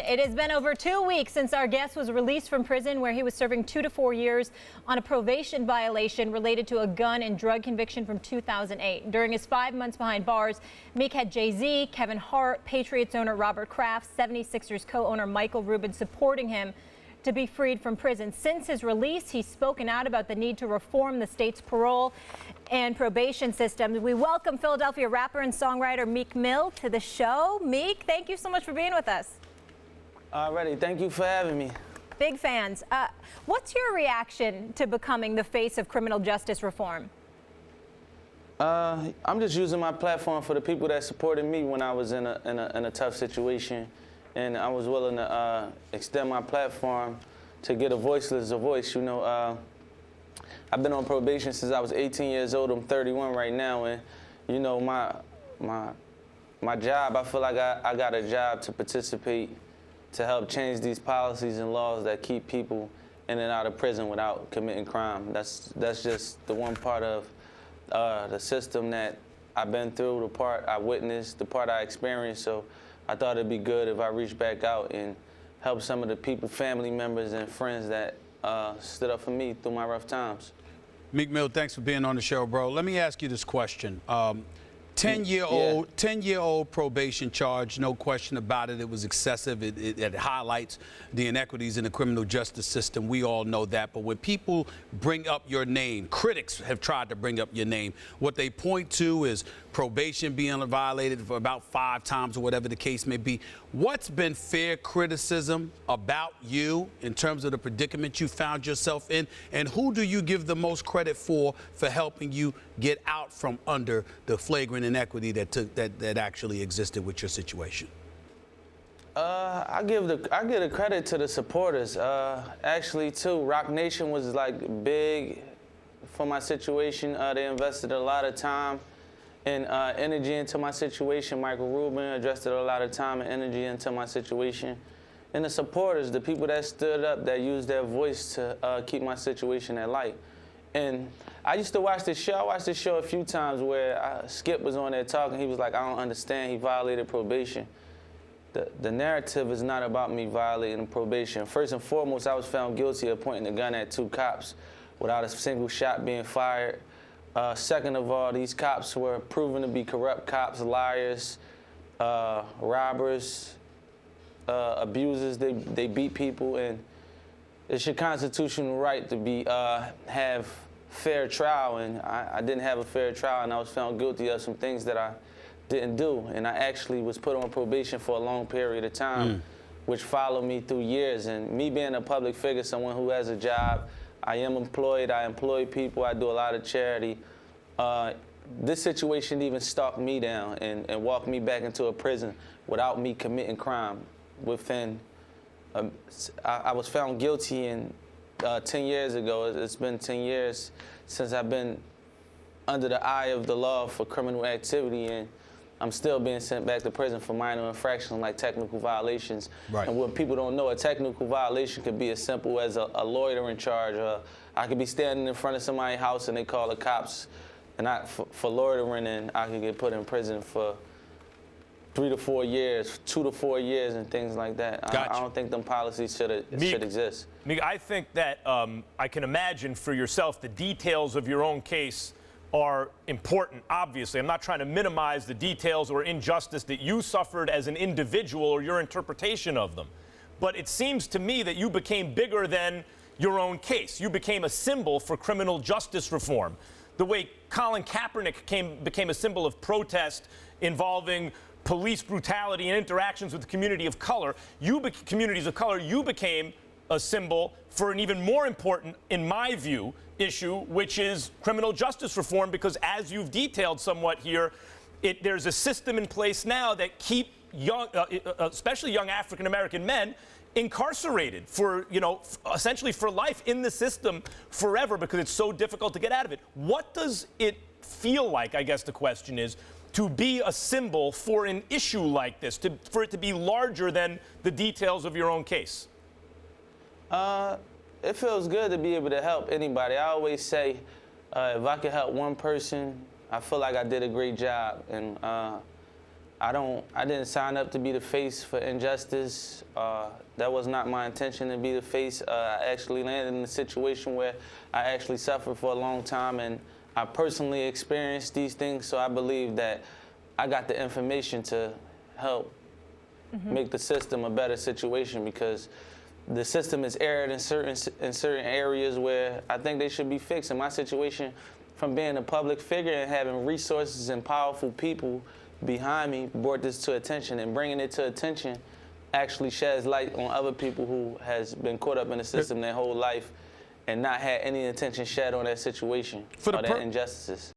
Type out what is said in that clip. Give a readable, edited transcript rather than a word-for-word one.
It has been over 2 weeks since our guest was released from prison, where he was serving 2 to 4 years on a probation violation related to a gun and drug conviction from 2008. During his 5 months behind bars, Meek had Jay-Z, Kevin Hart, Patriots owner Robert Kraft, 76ers co-owner Michael Rubin supporting him to be freed from prison. Since his release, he's spoken out about the need to reform the state's parole and probation system. We welcome Philadelphia rapper and songwriter Meek Mill to the show. Meek, thank you so much for being with us. Alrighty, thank you for having me. Big fans. What's your reaction to becoming the face of criminal justice reform? I'm just using my platform for the people that supported me when I was in a tough situation, and I was willing to extend my platform to get a voiceless a voice. You know, I've been on probation since I was 18 years old. I'm 31 right now, and you know, my job, I feel like I got a job to participate to help change these policies and laws that keep people in and out of prison without committing crime. That's just the one part of the system that I've been through, the part I witnessed, the part I experienced. So I thought it'd be good if I reached back out and help some of the people, family members and friends that stood up for me through my rough times. Meek Mill, thanks for being on the show, bro. Let me ask you this question. 10-year-old probation charge, no question about it. It was excessive. It highlights the inequities in the criminal justice system. We all know that. But when people bring up your name, critics have tried to bring up your name. What they point to is probation being violated for about 5 times or whatever the case may be. What's been fair criticism about you in terms of the predicament you found yourself in? And who do you give the most credit for helping you get out from under the flagrant inequity that actually existed with your situation? I give the credit to the supporters. Actually, too, Rock Nation was like big for my situation. They invested a lot of time and energy into my situation. Michael Rubin invested a lot of time and energy into my situation. And the supporters, the people that stood up, that used their voice to keep my situation at light. And I used to watch this show. I watched this show a few times where Skip was on there talking. He was like, I don't understand. He violated probation. The narrative is not about me violating probation. First and foremost, I was found guilty of pointing a gun at 2 cops without a single shot being fired. Second of all, these cops were proven to be corrupt cops, liars, robbers, abusers. They beat people, and it's your constitutional right to be have fair trial, and I didn't have a fair trial, and I was found guilty of some things that I didn't do, and I actually was put on probation for a long period of time, which followed me through years. And me being a public figure, someone who has a job, I am employed, I employ people, I do a lot of charity. This situation even stalked me down and walked me back into a prison without me committing crime. Within, I was found guilty in 10 years ago. It's been 10 years since I've been under the eye of the law for criminal activity, and I'm still being sent back to prison for minor infractions like technical violations. Right. And what people don't know, a technical violation could be as simple as a loitering charge. I could be standing in front of somebody's house and they call the cops, and for loitering, and I could get put in prison for 3 to 4 years, 2 to 4 years, and things like that. Gotcha. I don't think them policies should exist. Meek, I think that I can imagine for yourself the details of your own case are important, obviously. I'm not trying to minimize the details or injustice that you suffered as an individual or your interpretation of them. But it seems to me that you became bigger than your own case. You became a symbol for criminal justice reform. The way Colin Kaepernick became a symbol of protest involving police brutality and interactions with the community of color, communities of color, you became a symbol for an even more important, in my view, issue, which is criminal justice reform, because as you've detailed somewhat here, there's a system in place now that keep young, especially young African-American men, incarcerated for, essentially for life in the system forever, because it's so difficult to get out of it. What does it feel like, I guess the question is, to be a symbol for an issue like this, for it to be larger than the details of your own case? It feels good to be able to help anybody. I always say, if I could help one person, I feel like I did a great job. And I didn't sign up to be the face for injustice. That was not my intention to be the face. I actually landed in a situation where I actually suffered for a long time, and I personally experienced these things, so I believe that I got the information to help make the system a better situation, because the system is erred in certain areas where I think they should be fixed. In my situation, from being a public figure and having resources and powerful people behind me, brought this to attention, and bringing it to attention actually sheds light on other people who has been caught up in the system their whole life and not had any attention shed on that situation or their injustices.